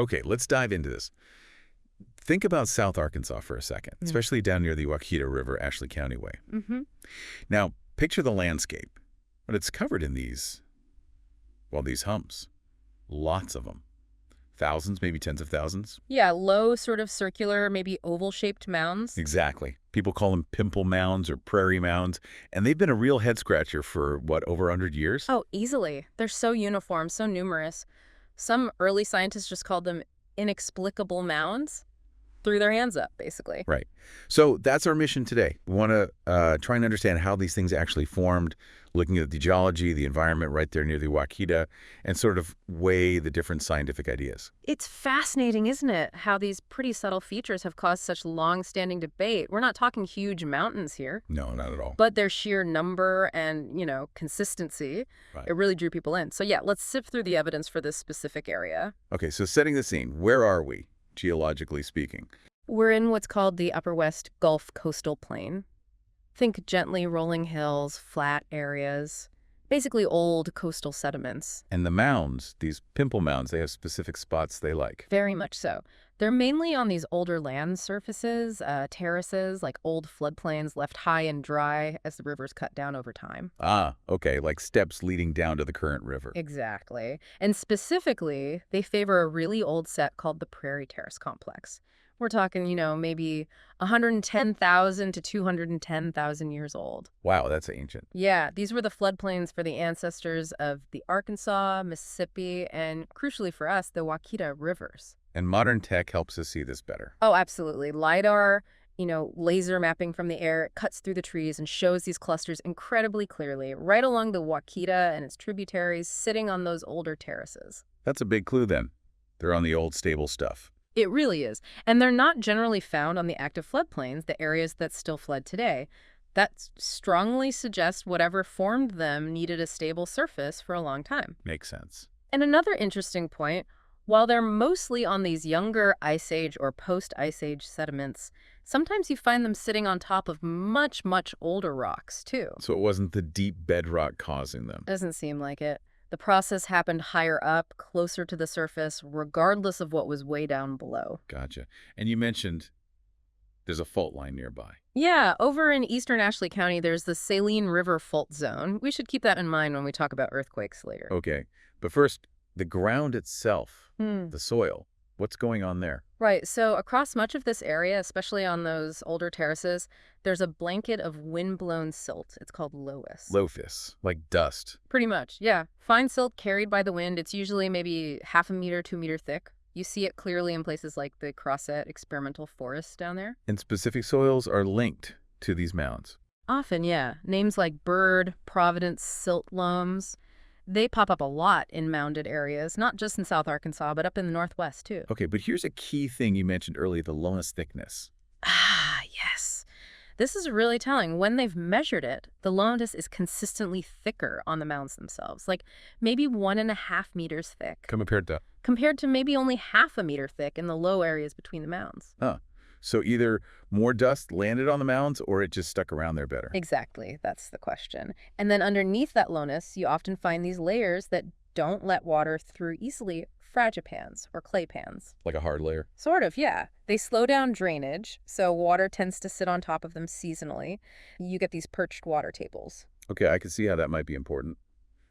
Okay, let's dive into this. Think about South Arkansas for a second, Mm. especially down near the Ouachita River, Ashley County way. Mm-hmm. Now, picture the landscape, but it's covered in these humps. Lots of them. Thousands, maybe tens of thousands. Yeah, low, sort of circular, maybe oval-shaped mounds. Exactly. People call them Pimple Mounds or prairie mounds, and they've been a real head-scratcher for, over 100 years? Oh, easily. They're so uniform, so numerous. Some early scientists just called them inexplicable mounds. Threw their hands up, basically. Right. So that's our mission today. We want to try and understand how these things actually formed, looking at the geology, the environment right there near the Ouachita, and sort of weigh the different scientific ideas. It's fascinating, isn't it, how these pretty subtle features have caused such long-standing debate. We're not talking huge mountains here, No, not at all. but their sheer number and, consistency, Right. it really drew people in. So yeah, let's sift through the evidence for this specific area. Okay, so setting the scene, where are we, geologically speaking? We're in what's called the Upper West Gulf Coastal Plain. Think gently rolling hills, flat areas, basically old coastal sediments. And the mounds, these Pimple Mounds, they have specific spots they like. Very much so. They're mainly on these older land surfaces, terraces, like old floodplains left high and dry as the rivers cut down over time. Ah, okay, like steps leading down to the current river. Exactly. And specifically, they favor a really old set called the Prairie Terrace Complex. We're talking, maybe 110,000 to 210,000 years old. Wow, that's ancient. Yeah, these were the floodplains for the ancestors of the Arkansas, Mississippi, and crucially for us, the Ouachita Rivers. And modern tech helps us see this better. Oh, absolutely. LiDAR, laser mapping from the air, it cuts through the trees and shows these clusters incredibly clearly, right along the Ouachita and its tributaries, sitting on those older terraces. That's a big clue then. They're on the old stable stuff. It really is. And they're not generally found on the active floodplains, the areas that still flood today. That strongly suggests whatever formed them needed a stable surface for a long time. Makes sense. And another interesting point, while they're mostly on these younger Ice Age or post-Ice Age sediments, sometimes you find them sitting on top of much, much older rocks, too. So it wasn't the deep bedrock causing them. Doesn't seem like it. The process happened higher up, closer to the surface, regardless of what was way down below. Gotcha. And you mentioned there's a fault line nearby. Yeah, over in eastern Ashley County, there's the Saline River Fault Zone. We should keep that in mind when we talk about earthquakes later. Okay. But first, the ground itself, the soil, what's going on there? Right, so across much of this area, especially on those older terraces, there's a blanket of wind-blown silt. It's called loess. Lophis, like dust. Pretty much, yeah. Fine silt carried by the wind. It's usually maybe 1/2 meter, 2 meter thick. You see it clearly in places like the Crosset Experimental Forest down there. And specific soils are linked to these mounds. Often, yeah. Names like Bird, Providence, silt loams. They pop up a lot in mounded areas, not just in South Arkansas, but up in the Northwest, too. Okay, but here's a key thing you mentioned earlier, the loess thickness. Ah, yes. This is really telling. When they've measured it, the loess is consistently thicker on the mounds themselves, like maybe 1.5 meters thick, Compared to... compared to maybe only 1/2 meter thick in the low areas between the mounds. So either more dust landed on the mounds or it just stuck around there better. Exactly. That's the question. And then underneath that loess, you often find these layers that don't let water through easily, fragipans or clay pans. Like a hard layer. Sort of, yeah. They slow down drainage, so water tends to sit on top of them seasonally. You get these perched water tables. Okay, I can see how that might be important,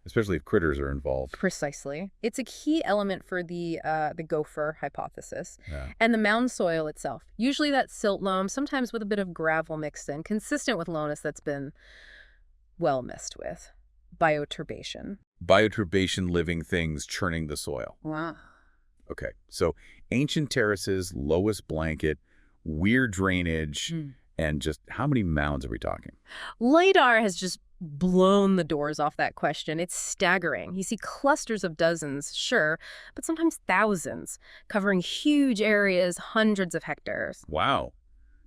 especially if critters are involved. Precisely. It's a key element for the gopher hypothesis. Yeah. And the mound soil itself. Usually that's silt loam, sometimes with a bit of gravel mixed in, consistent with loess that's been well messed with. Bioturbation. Bioturbation, living things churning the soil. Wow. Okay, so ancient terraces, lowest blanket, weird drainage, and just how many mounds are we talking? LiDAR has just blown the doors off that question. It's staggering. You see clusters of dozens, sure, but sometimes thousands, covering huge areas, hundreds of hectares. Wow.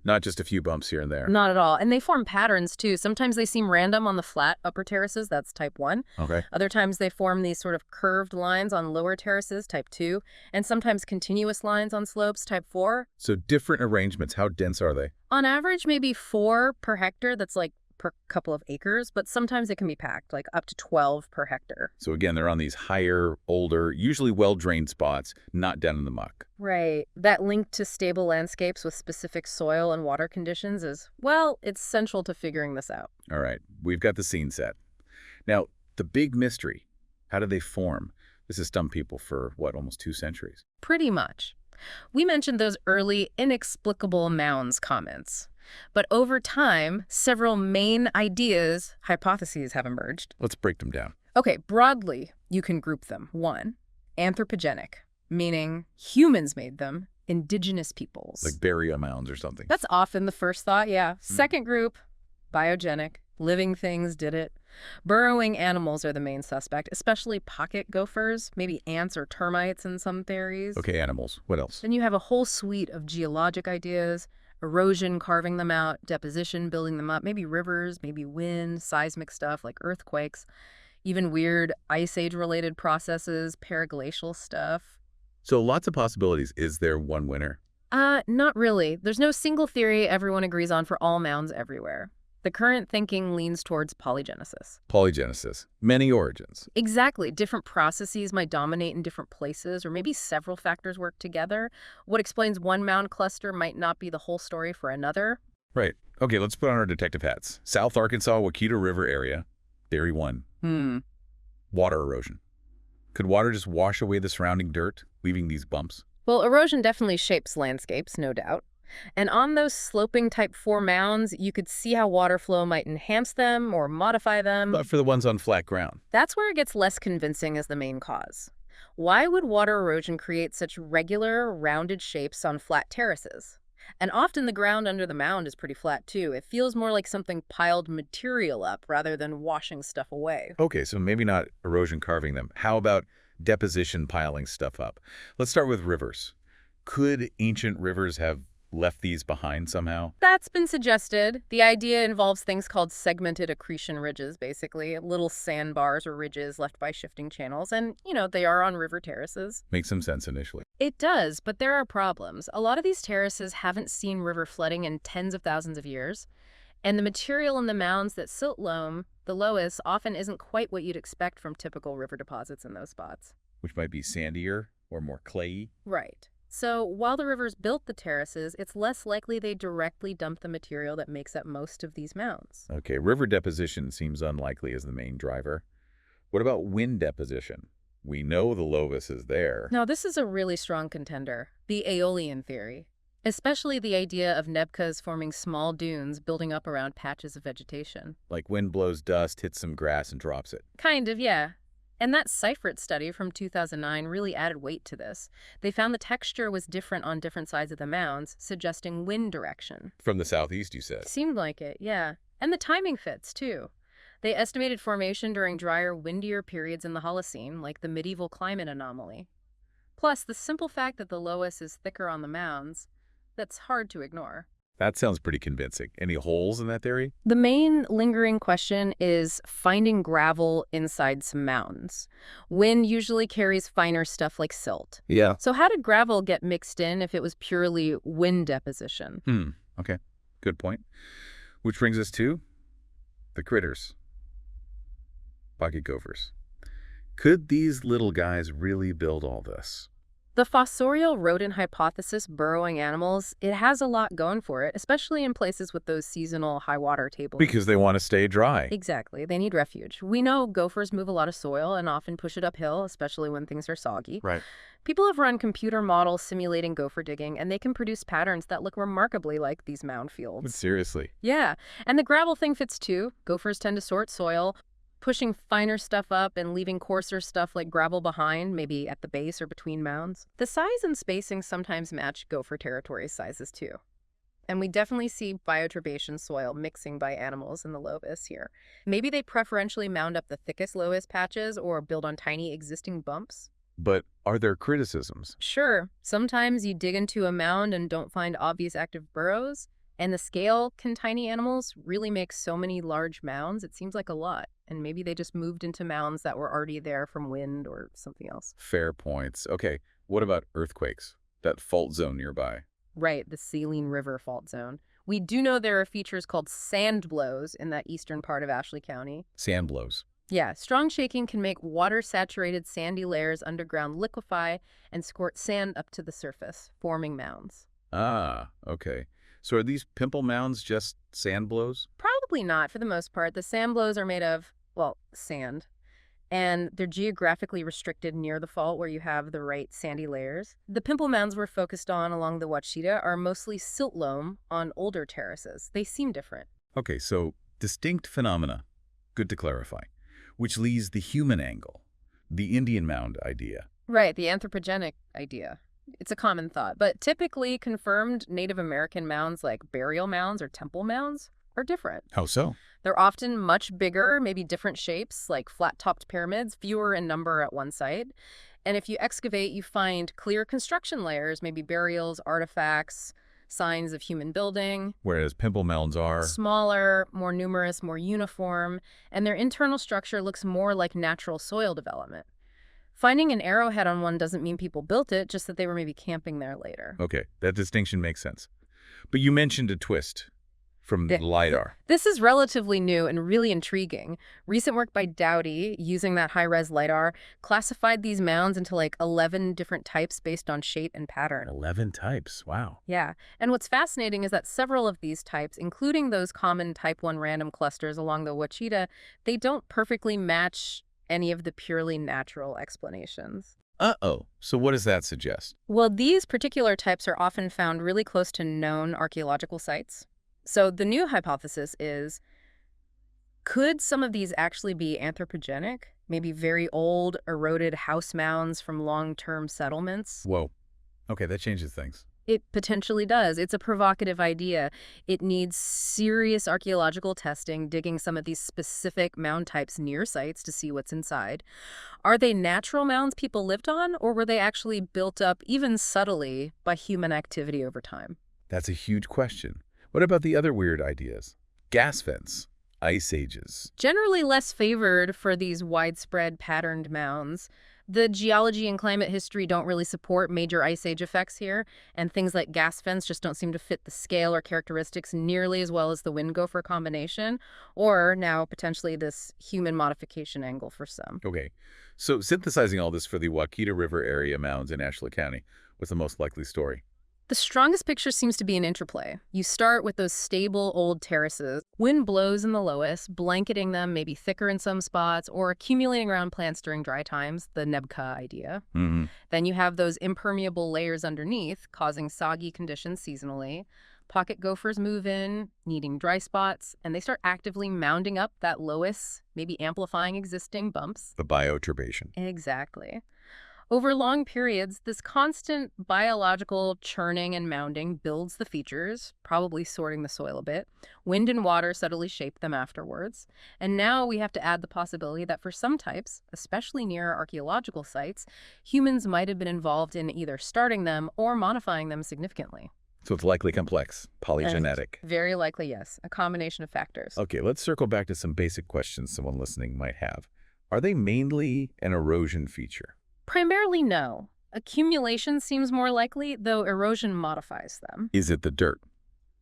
Not just a few bumps here and there. Not at all. And they form patterns, too. Sometimes they seem random on the flat upper terraces. That's type 1. Okay. Other times they form these sort of curved lines on lower terraces, type 2. And sometimes continuous lines on slopes, type 4. So different arrangements. How dense are they? On average, maybe 4 per hectare. That's like per couple of acres, but sometimes it can be packed, like up to 12 per hectare. So again, they're on these higher, older, usually well-drained spots, not down in the muck. Right. That link to stable landscapes with specific soil and water conditions is, well, it's central to figuring this out. All right, we've got the scene set. Now, the big mystery, how do they form? This has stumped people for, what, almost 2 centuries? Pretty much. We mentioned those early inexplicable mounds comments. But over time, several main hypotheses have emerged. Let's break them down. Okay, broadly, you can group them. 1, anthropogenic, meaning humans made them, indigenous peoples. Like burial mounds or something. That's often the first thought, yeah. Second group, biogenic, living things did it. Burrowing animals are the main suspect, especially pocket gophers, maybe ants or termites in some theories. Okay, animals. What else? Then you have a whole suite of geologic ideas, erosion carving them out, deposition building them up, maybe rivers, maybe wind, seismic stuff like earthquakes, even weird ice age-related processes, paraglacial stuff. So lots of possibilities. Is there one winner? Not really. There's no single theory everyone agrees on for all mounds everywhere. The current thinking leans towards polygenesis. Polygenesis. Many origins. Exactly. Different processes might dominate in different places, or maybe several factors work together. What explains one mound cluster might not be the whole story for another. Right. Okay, let's put on our detective hats. South Arkansas, Ouachita River area. Theory 1. Water erosion. Could water just wash away the surrounding dirt, leaving these bumps? Well, erosion definitely shapes landscapes, no doubt. And on those sloping type 4 mounds, you could see how water flow might enhance them or modify them. But for the ones on flat ground. That's where it gets less convincing as the main cause. Why would water erosion create such regular, rounded shapes on flat terraces? And often the ground under the mound is pretty flat too. It feels more like something piled material up rather than washing stuff away. Okay, so maybe not erosion carving them. How about deposition piling stuff up? Let's start with rivers. Could ancient rivers have left these behind somehow? That's been suggested. The idea involves things called segmented accretion ridges, basically, little sandbars or ridges left by shifting channels, and, they are on river terraces. Makes some sense initially. It does, but there are problems. A lot of these terraces haven't seen river flooding in tens of thousands of years, and the material in the mounds that silt loam, the loess, often isn't quite what you'd expect from typical river deposits in those spots. Which might be sandier or more clayey. Right. So while the rivers built the terraces, it's less likely they directly dumped the material that makes up most of these mounds. Okay, river deposition seems unlikely as the main driver. What about wind deposition? We know the loess is there. Now, this is a really strong contender, the aeolian theory, especially the idea of nebkhas forming small dunes building up around patches of vegetation. Like wind blows dust, hits some grass, and drops it. Kind of, yeah. And that Seifert study from 2009 really added weight to this. They found the texture was different on different sides of the mounds, suggesting wind direction. From the southeast, you said? Seemed like it, yeah. And the timing fits, too. They estimated formation during drier, windier periods in the Holocene, like the medieval climate anomaly. Plus, the simple fact that the loess is thicker on the mounds, that's hard to ignore. That sounds pretty convincing. Any holes in that theory? The main lingering question is finding gravel inside some mounds. Wind usually carries finer stuff like silt. Yeah. So how did gravel get mixed in if it was purely wind deposition? Okay. Good point. Which brings us to the critters. Pocket gophers. Could these little guys really build all this? The fossorial rodent hypothesis, burrowing animals, it has a lot going for it, especially in places with those seasonal high water tables. Because they want to stay dry. Exactly. They need refuge. We know gophers move a lot of soil and often push it uphill, especially when things are soggy. Right. People have run computer models simulating gopher digging, and they can produce patterns that look remarkably like these mound fields. Seriously. Yeah. And the gravel thing fits too. Gophers tend to sort soil, pushing finer stuff up and leaving coarser stuff like gravel behind, maybe at the base or between mounds. The size and spacing sometimes match gopher territory sizes too. And we definitely see bioturbation soil mixing by animals in the loess here. Maybe they preferentially mound up the thickest loess patches or build on tiny existing bumps. But are there criticisms? Sure. Sometimes you dig into a mound and don't find obvious active burrows. And the scale can tiny animals really make so many large mounds? It seems like a lot. And maybe they just moved into mounds that were already there from wind or something else. Fair points. Okay, what about earthquakes? That fault zone nearby? Right, the Saline River fault zone. We do know there are features called sand blows in that eastern part of Ashley County. Sand blows. Yeah, strong shaking can make water-saturated sandy layers underground liquefy and squirt sand up to the surface, forming mounds. Ah, okay. So are these Pimple Mounds just sand blows? Probably not for the most part. The sand blows are made of, well, sand, and they're geographically restricted near the fault where you have the right sandy layers. The Pimple Mounds we're focused on along the Ouachita are mostly silt loam on older terraces. They seem different. Okay, so distinct phenomena. Good to clarify. Which leaves the human angle, the Indian mound idea. Right, the anthropogenic idea. It's a common thought, but typically confirmed Native American mounds like burial mounds or temple mounds are different. How so? They're often much bigger, maybe different shapes, like flat-topped pyramids, fewer in number at one site. And if you excavate, you find clear construction layers, maybe burials, artifacts, signs of human building. Whereas Pimple Mounds are... Smaller, more numerous, more uniform, and their internal structure looks more like natural soil development. Finding an arrowhead on one doesn't mean people built it, just that they were maybe camping there later. Okay, that distinction makes sense. But you mentioned a twist from LiDAR. This is relatively new and really intriguing. Recent work by Dowdy, using that high-res LiDAR, classified these mounds into like 11 different types based on shape and pattern. 11 types, wow. Yeah, and what's fascinating is that several of these types, including those common type 1 random clusters along the Ouachita, they don't perfectly match any of the purely natural explanations. Uh-oh, so what does that suggest? Well, these particular types are often found really close to known archaeological sites. So the new hypothesis is, could some of these actually be anthropogenic? Maybe very old, eroded house mounds from long-term settlements? Whoa. Okay, that changes things. It potentially does. It's a provocative idea. It needs serious archaeological testing, digging some of these specific mound types near sites to see what's inside. Are they natural mounds people lived on, or were they actually built up, even subtly, by human activity over time? That's a huge question. What about the other weird ideas? Gas vents, ice ages. Generally less favored for these widespread patterned mounds. The geology and climate history don't really support major ice age effects here, and things like gas vents just don't seem to fit the scale or characteristics nearly as well as the wind gopher combination, or now potentially this human modification angle for some. Okay, so synthesizing all this for the Ouachita River area mounds in Ashley County, what's the most likely story? The strongest picture seems to be an interplay. You start with those stable old terraces. Wind blows in the lowest, blanketing them, maybe thicker in some spots, or accumulating around plants during dry times, the Nebka idea. Mm-hmm. Then you have those impermeable layers underneath, causing soggy conditions seasonally. Pocket gophers move in, needing dry spots, and they start actively mounding up that lowest, maybe amplifying existing bumps. The bioturbation. Exactly. Over long periods, this constant biological churning and mounding builds the features, probably sorting the soil a bit. Wind and water subtly shape them afterwards. And now we have to add the possibility that for some types, especially near archaeological sites, humans might have been involved in either starting them or modifying them significantly. So it's likely complex, polygenetic. Very likely, yes. A combination of factors. Okay, let's circle back to some basic questions someone listening might have. Are they mainly an erosion feature? Primarily, no. Accumulation seems more likely, though erosion modifies them. Is it the dirt?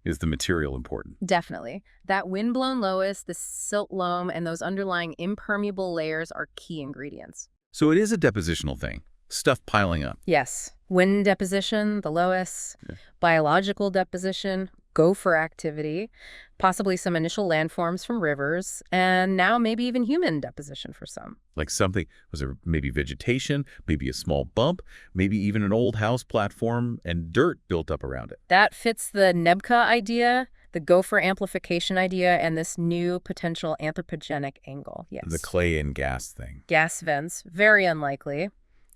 Is the material important? Definitely. That wind-blown loess, the silt loam, and those underlying impermeable layers are key ingredients. So it is a depositional thing, stuff piling up. Yes. Wind deposition, the loess, biological deposition, gopher activity, possibly some initial landforms from rivers, and now maybe even human deposition for some. Like something, was there maybe vegetation, maybe a small bump, maybe even an old house platform and dirt built up around it? That fits the Nebka idea, the gopher amplification idea, and this new potential anthropogenic angle, yes. The clay and gas thing. Gas vents, very unlikely.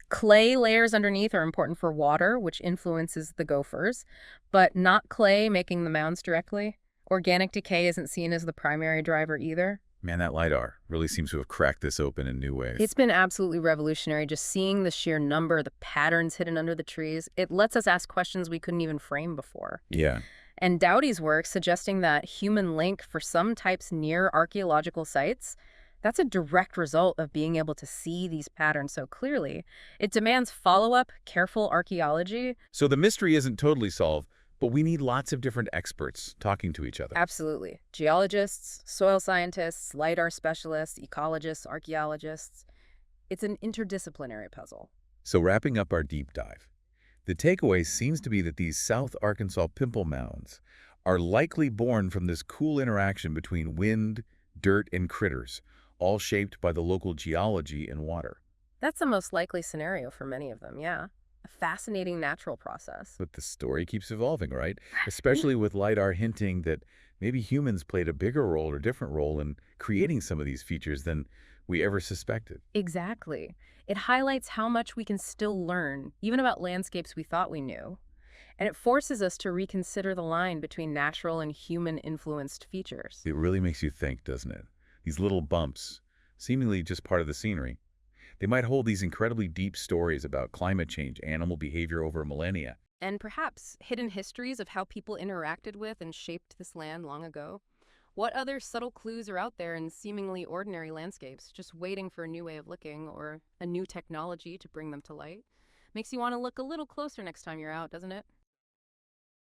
Clay layers underneath are important for water, which influences the gophers, but not clay making the mounds directly. Organic decay isn't seen as the primary driver either. Man, that LiDAR really seems to have cracked this open in new ways. It's been absolutely revolutionary just seeing the sheer number, the patterns hidden under the trees. It lets us ask questions we couldn't even frame before. Yeah. And Dowdy's work suggesting that human link for some types near archaeological sites, that's a direct result of being able to see these patterns so clearly. It demands follow-up, careful archaeology. So the mystery isn't totally solved, But we need lots of different experts talking to each other. Absolutely. Geologists, soil scientists, LiDAR specialists, ecologists, archaeologists. It's an interdisciplinary puzzle. So wrapping up our deep dive, the takeaway seems to be that these South Arkansas Pimple Mounds are likely born from this cool interaction between wind, dirt, and critters, all shaped by the local geology and water. That's the most likely scenario for many of them, yeah. A fascinating natural process. But the story keeps evolving, right? Especially with LiDAR hinting that maybe humans played a bigger role or different role in creating some of these features than we ever suspected. Exactly. It highlights how much we can still learn, even about landscapes we thought we knew. And it forces us to reconsider the line between natural and human-influenced features. It really makes you think, doesn't it? These little bumps, seemingly just part of the scenery, they might hold these incredibly deep stories about climate change, animal behavior over millennia. And perhaps hidden histories of how people interacted with and shaped this land long ago. What other subtle clues are out there in seemingly ordinary landscapes, just waiting for a new way of looking or a new technology to bring them to light? Makes you want to look a little closer next time you're out, doesn't it?